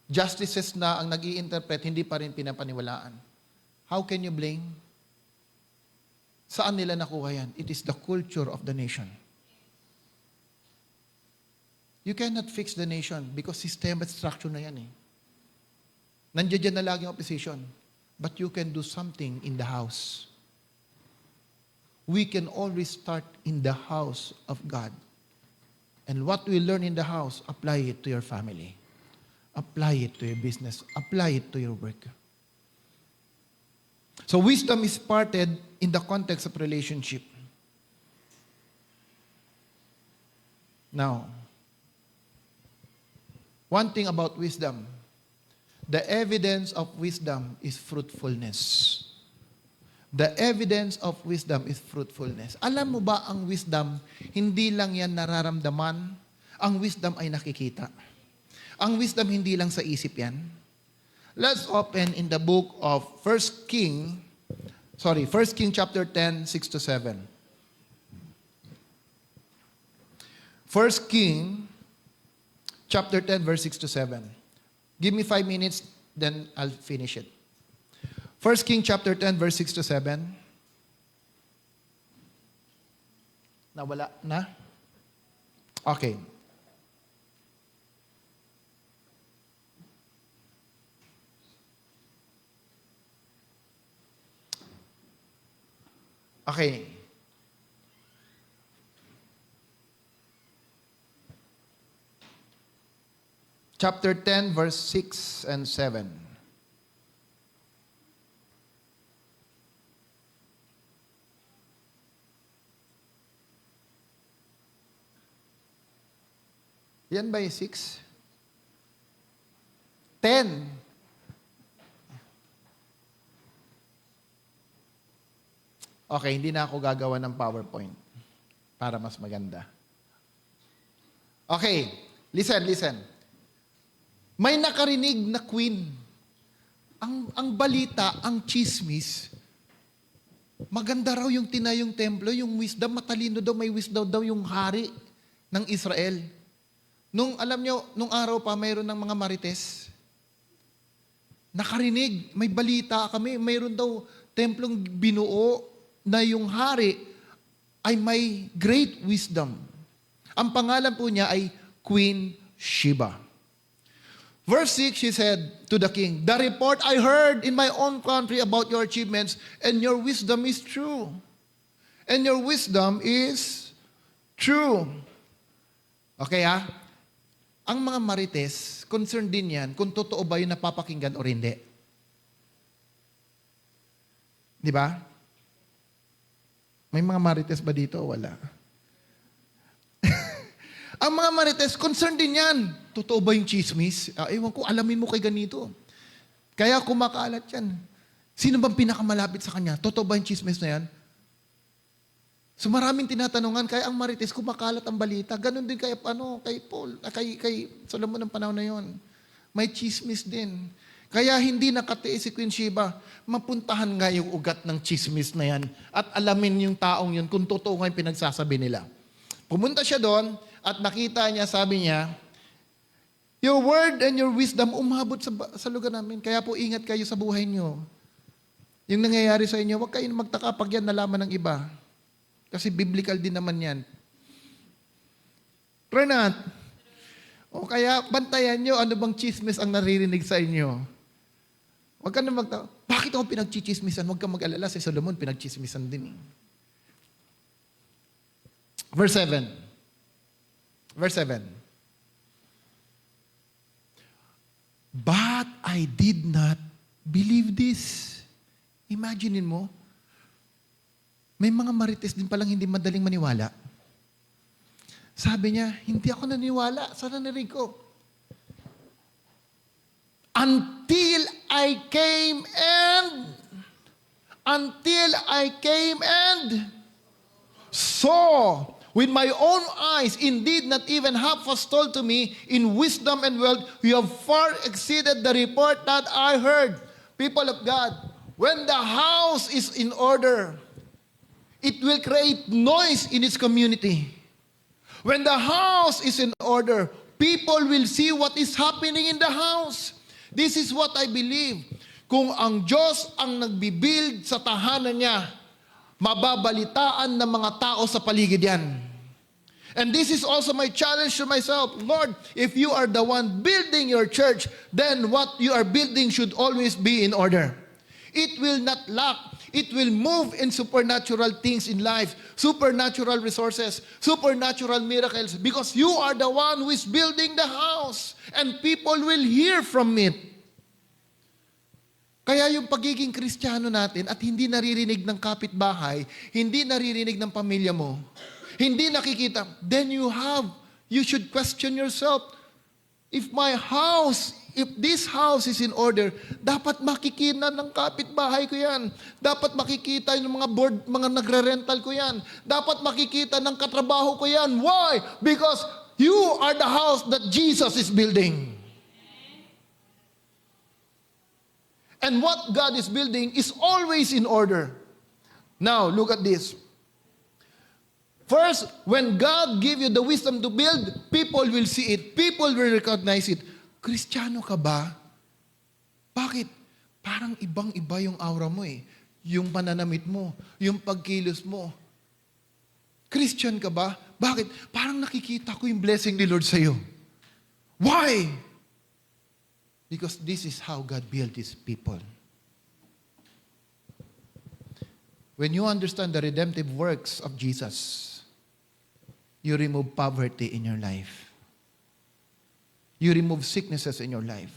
Justices na ang nag-i-interpret, hindi pa rin pinapaniwalaan. How can you blame? Saan nila nakuha yan? It is the culture of the nation. You cannot fix the nation because system at structure na yan eh. Nandiyan na laging opposition. But you can do something in the house. We can always start in the house of God. And what we learn in the house, apply it to your family. Apply it to your business. Apply it to your work. So wisdom is parted in the context of relationship. Now, one thing about wisdom, the evidence of wisdom is fruitfulness. The evidence of wisdom is fruitfulness. Alam mo ba ang wisdom, hindi lang yan nararamdaman, ang wisdom ay nakikita. Ang wisdom hindi lang sa isip yan. Let's open in the book of 1 King chapter 10, 6-7. 1 King chapter 10, verse 6-7. Give me 5 minutes, then I'll finish it. 1 King chapter 10, verse 6-7. Nawala na? Okay. Okay. Chapter 10, verse 6 and 7. Yan ba yung 6? 10. Okay, hindi na ako gagawa ng PowerPoint para mas maganda. Okay, listen. May nakarinig na queen. Ang balita, ang chismis, maganda raw yung tinayong templo, yung wisdom, matalino daw, may wisdom daw yung hari ng Israel. Alam nyo, nung araw pa, mayroon ng mga marites. Nakarinig, may balita kami, mayroon daw templong binuo na yung hari ay may great wisdom. Ang pangalan po niya ay Queen Sheba. Verse 6, she said to the king, "The report I heard in my own country about your achievements and your wisdom is true." And your wisdom is true. Okay ha? Ang mga marites, concerned din yan kung totoo ba yung napapakinggan o hindi. Di ba? May mga marites ba dito o wala? Ang mga marites, concerned din yan. Totoo ba yung chismis? Ewan ko, alamin mo kay ganito. Kaya kumakalat yan. Sino bang pinakamalapit sa kanya? Totoo ba yung chismis na yan? So maraming tinatanungan, kaya ang marites, kumakalat ang balita. Ganon din kay Paul, kay Solomon ng panahon na yon. May chismis din. Kaya hindi nakatiis si Queen Sheba. Mapuntahan nga yung ugat ng chismis na yan at alamin yung taong yun kung totoo nga yung pinagsasabi nila. Pumunta siya doon at nakita niya, sabi niya, "Your word and your wisdom umabot sa lugar namin. Kaya po ingat kayo sa buhay niyo. Yung nangyayari sa inyo, huwag kayong magtaka pag yan nalaman ng iba. Kasi biblical din naman yan." Renat, o kaya bantayan nyo ano bang chismis ang naririnig sa inyo. Huwag ka na magtaka, bakit ako pinagchichismisan? Huwag ka mag-alala, si Solomon pinagchismisan din. Verse 7. "But I did not believe this." Imaginin mo, may mga marites din palang hindi madaling maniwala. Sabi niya, hindi ako naniwala sa narinig ko. Until I came and saw with my own eyes, indeed not even half was told to me, in wisdom and wealth, you have far exceeded the report that I heard. People of God, when the house is in order, it will create noise in its community. When the house is in order, people will see what is happening in the house. This is what I believe. Kung ang Diyos ang nagbibuild sa tahanan niya, mababalitaan ng mga tao sa paligid yan. And this is also my challenge to myself. Lord, if you are the one building your church, then what you are building should always be in order. It will not lack. It will move in supernatural things in life, supernatural resources, supernatural miracles, because you are the one who is building the house, and people will hear from it. Kaya yung pagiging Kristiyano natin at hindi naririnig ng kapitbahay, hindi naririnig ng pamilya mo, hindi nakikita, then you should question yourself, if this house is in order, dapat makikita ng kapitbahay ko yan. Dapat makikita ng mga nagre-rental ko yan. Dapat makikita ng katrabaho ko yan. Why? Because you are the house that Jesus is building. And what God is building is always in order. Now, look at this. First, when God give you the wisdom to build, people will see it. People will recognize it. Kristiyano ka ba? Bakit? Parang ibang-iba yung aura mo eh. Yung pananamit mo, yung pagkilos mo. Christian ka ba? Bakit? Parang nakikita ko yung blessing ni Lord sa'yo. Why? Because this is how God built His people. When you understand the redemptive works of Jesus, you remove poverty in your life. You remove sicknesses in your life.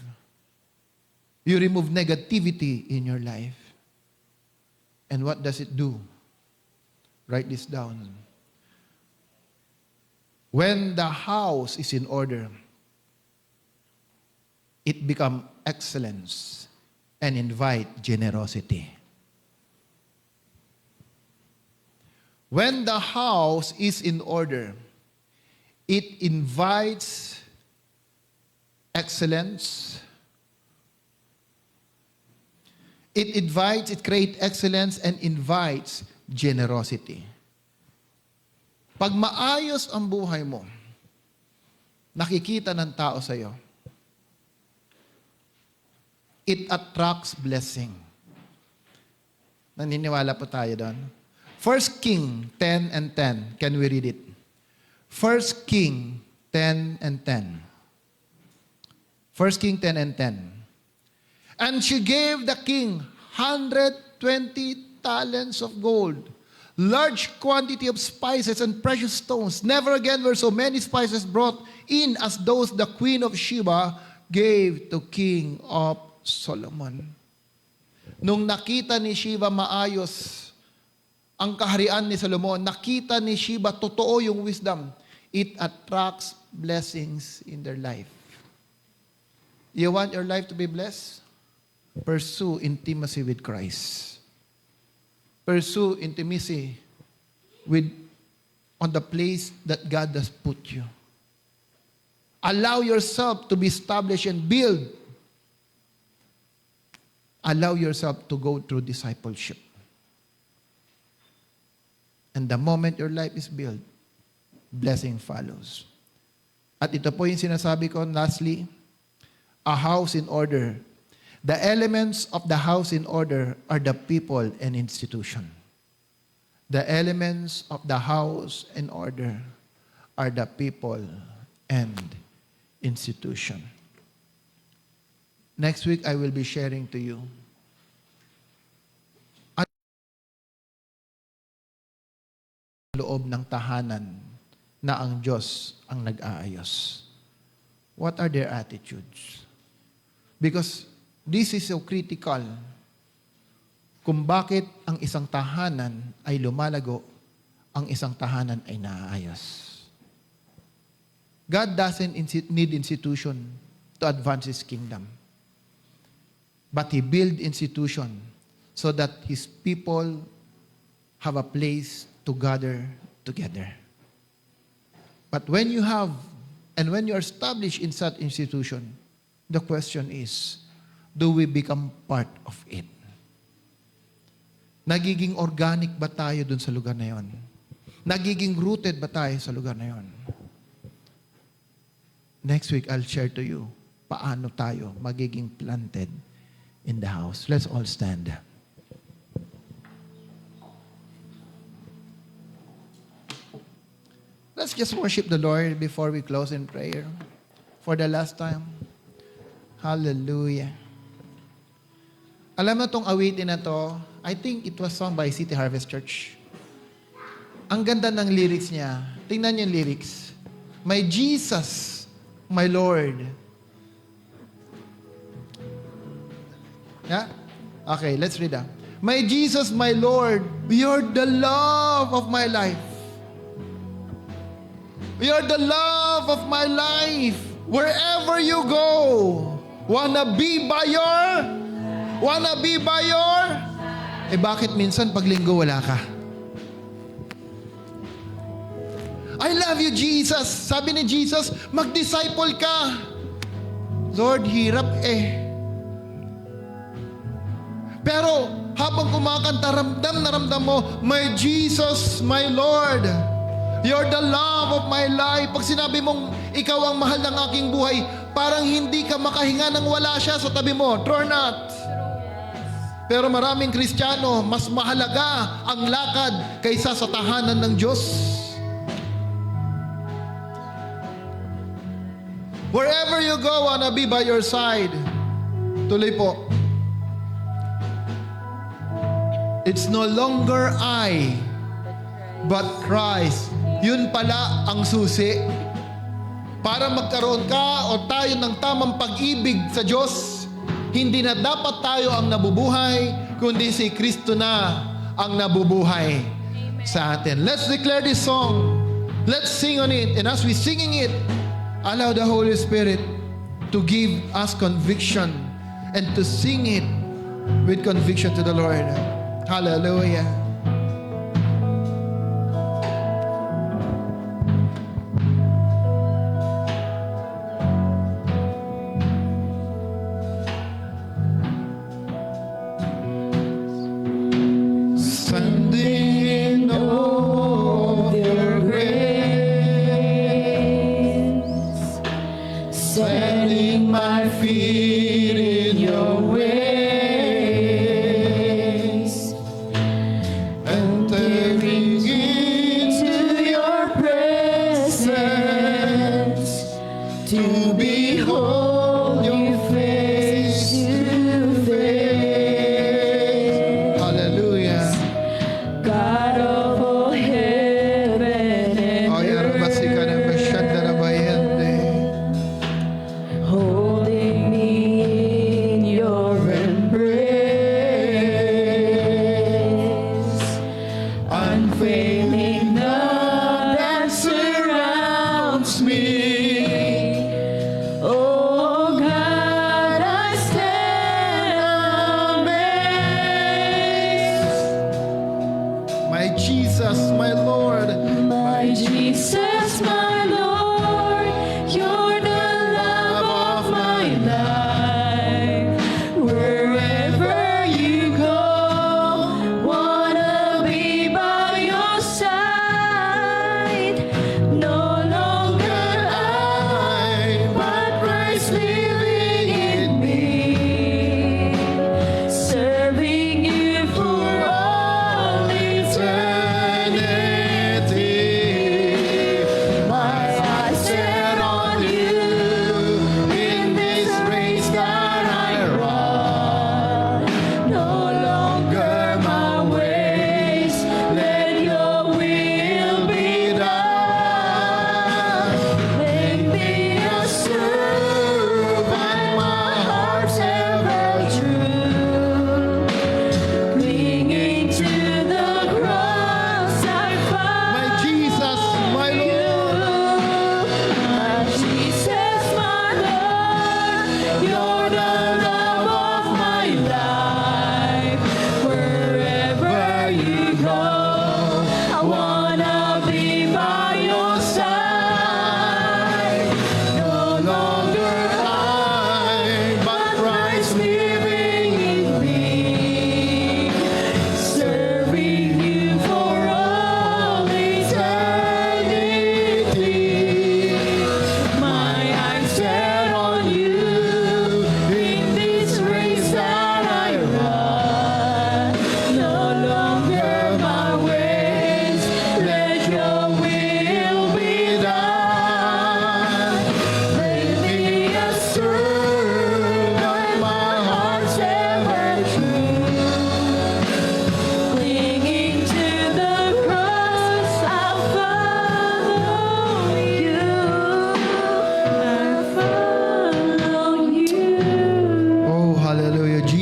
You remove negativity in your life. And what does it do? Write this down. When the house is in order, it becomes excellence and invite generosity. When the house is in order, It invites excellence. It creates excellence and invites generosity. Pag maayos ang buhay mo, nakikita ng tao sa iyo, it attracts blessing. Naniniwala po tayo doon. 1 King 10 and 10. Can we read it? 1 King 10 and 10. 1 King 10 and 10. And she gave the king 120 talents of gold, large quantity of spices and precious stones. Never again were so many spices brought in as those the queen of Sheba gave to King of Solomon. Nung nakita ni Sheba maayos ang kaharian ni Solomon, nakita ni Sheba totoo yung wisdom, it attracts blessings in their life. You want your life to be blessed? Pursue intimacy with Christ. Pursue intimacy on the place that God has put you. Allow yourself to be established and build. Allow yourself to go through discipleship. And the moment your life is built, blessing follows. At ito po yung sinasabi ko, lastly, a house in order. The elements of the house in order are the people and institution. The elements of the house in order are the people and institution. Next week, I will be sharing to you ang loob ng tahanan na ang Diyos ang nag-aayos. What are their attitudes? Because this is so critical kung bakit ang isang tahanan ay lumalago, ang isang tahanan ay naaayos. God doesn't need institution to advance His kingdom. But He built institution so that His people have a place to gather together. But when you have, and when you are established in such institution, the question is, do we become part of it? Nagiging organic ba tayo dun sa lugar na yon? Nagiging rooted ba tayo sa lugar na yon? Next week, I'll share to you paano tayo magiging planted in the house. Let's all stand. Let's just worship the Lord before we close in prayer. For the last time. Hallelujah. Alam mo itong awitin na to, I think it was sung by City Harvest Church. Ang ganda ng lyrics niya. Tingnan niyo yung lyrics. My Jesus, my Lord. Yeah? Okay, let's read that. My Jesus, my Lord, you're the love of my life. You're the love of my life. Wherever you go, wanna be by your bakit minsan pag linggo wala ka? I love you, Jesus. Sabi ni Jesus, mag-disciple ka. Lord, hirap eh. Pero habang kumakanta, ramdam na ramdam mo, my Jesus, my Lord, you're the love of my life. Pag sinabi mong ikaw ang mahal ng aking buhay, parang hindi ka makahinga nang wala siya sa tabi mo. True or not? Pero maraming Kristiyano, mas mahalaga ang lakad kaysa sa tahanan ng Diyos. Wherever you go, wanna be by your side. Tuloy po. It's no longer I, but Christ. Yun pala ang susi. Para magkaroon ka o tayo ng tamang pag-ibig sa Diyos, hindi na dapat tayo ang nabubuhay, kundi si Kristo na ang nabubuhay sa atin. Let's declare this song. Let's sing on it. And as we singing it, allow the Holy Spirit to give us conviction and to sing it with conviction to the Lord. Hallelujah.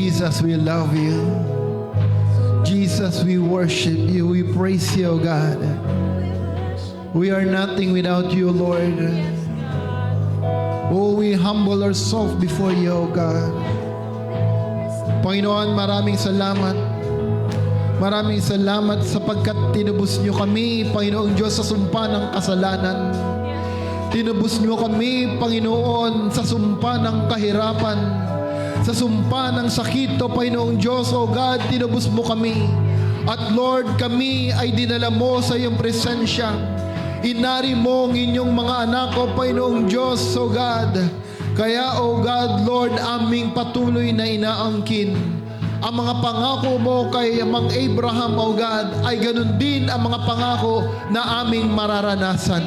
Jesus, we love you. Jesus, we worship you. We praise you, O God. We are nothing without you, Lord. Oh, we humble ourselves before you, O God. Panginoon, maraming salamat. Maraming salamat sapagkat tinubos niyo kami, Panginoong Diyos, sa sumpa ng kasalanan. Tinubos niyo kami, Panginoon, sa sumpa ng kahirapan. Sa sumpa ng sakit, O Panginoong Diyos, O God, tinubos mo kami. At Lord, kami ay dinala mo sa iyong presensya. Inari mo ang inyong mga anak, O Panginoong Diyos, O God. Kaya, O God, Lord, aming patuloy na inaangkin. Ang mga pangako mo kay Mang Abraham, O God, ay ganun din ang mga pangako na aming mararanasan.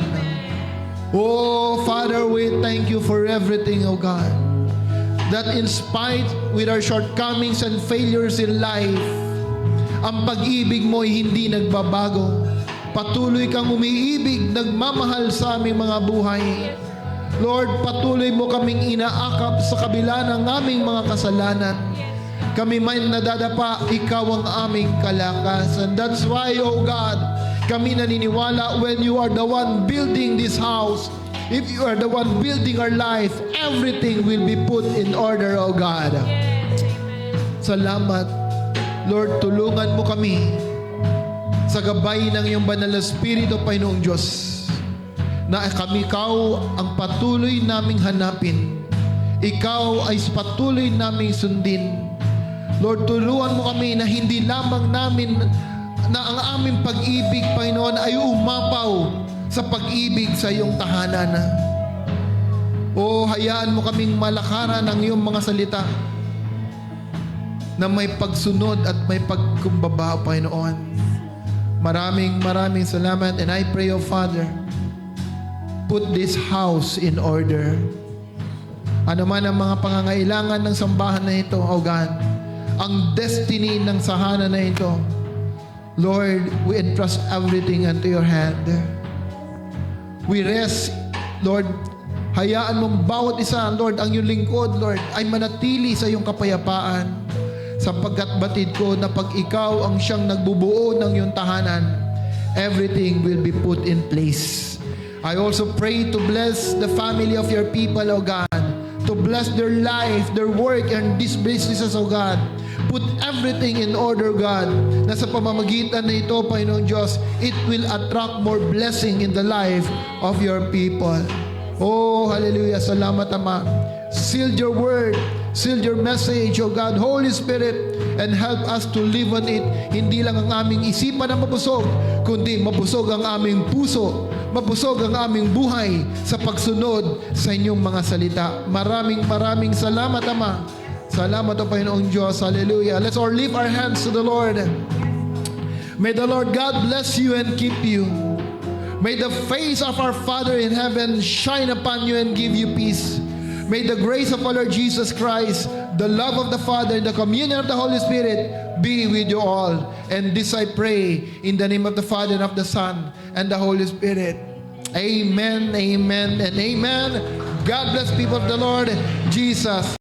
Oh, Father, we thank you for everything, O God. That in spite with our shortcomings and failures in life, ang pag-ibig mo ay hindi nagbabago. Patuloy kang umiibig, nagmamahal sa aming mga buhay. Lord, patuloy mo kaming inaakap sa kabila ng aming mga kasalanan. Kami man nadadapa, ikaw ang aming kalakasan. That's why, O God, kami naniniwala when you are the one building this house, if you are the one building our life, everything will be put in order, O God. Salamat. Lord, tulungan mo kami sa gabay ng iyong banal na Espiritu, Panginoong Diyos, na ikaw ang patuloy naming hanapin. Ikaw ay patuloy naming sundin. Lord, tulungan mo kami na hindi lamang namin na ang aming pag-ibig, Panginoon, ay umapaw sa pag-ibig sa iyong tahanan. O hayaan mo kaming malakaran ng iyong mga salita na may pagsunod at may pagkumbaba, Panginoon. Maraming salamat. And I pray, O Father, put this house in order. Ano man ang mga pangangailangan ng sambahan na ito, O God, ang destiny ng sahana na ito, Lord, we entrust everything unto your hand. We rest, Lord. Hayaan mong bawat isa, Lord, ang iyong lingkod, Lord, ay manatili sa iyong kapayapaan. Sapagkat batid ko na pag ikaw ang siyang nagbubuo ng iyong tahanan, everything will be put in place. I also pray to bless the family of your people, O God, to bless their life, their work, and these businesses, O God. Put everything in order, God, na sa pamamagitan na ito, Panginoon Diyos, it will attract more blessing in the life of your people. Oh, hallelujah. Salamat, Ama. Seal your word, seal your message, O God, Holy Spirit, and help us to live on it. Hindi lang ang aming isipan na mabusog, kundi mabusog ang aming puso, mabusog ang aming buhay sa pagsunod sa inyong mga salita. Maraming salamat, Ama. Salamat, O Panginoong Diyos. Hallelujah. Let's all lift our hands to the Lord. May the Lord God bless you and keep you. May the face of our Father in heaven shine upon you and give you peace. May the grace of our Lord Jesus Christ, the love of the Father, and the communion of the Holy Spirit be with you all. And this I pray in the name of the Father and of the Son and the Holy Spirit. Amen, amen, and amen. God bless people of the Lord. Jesus.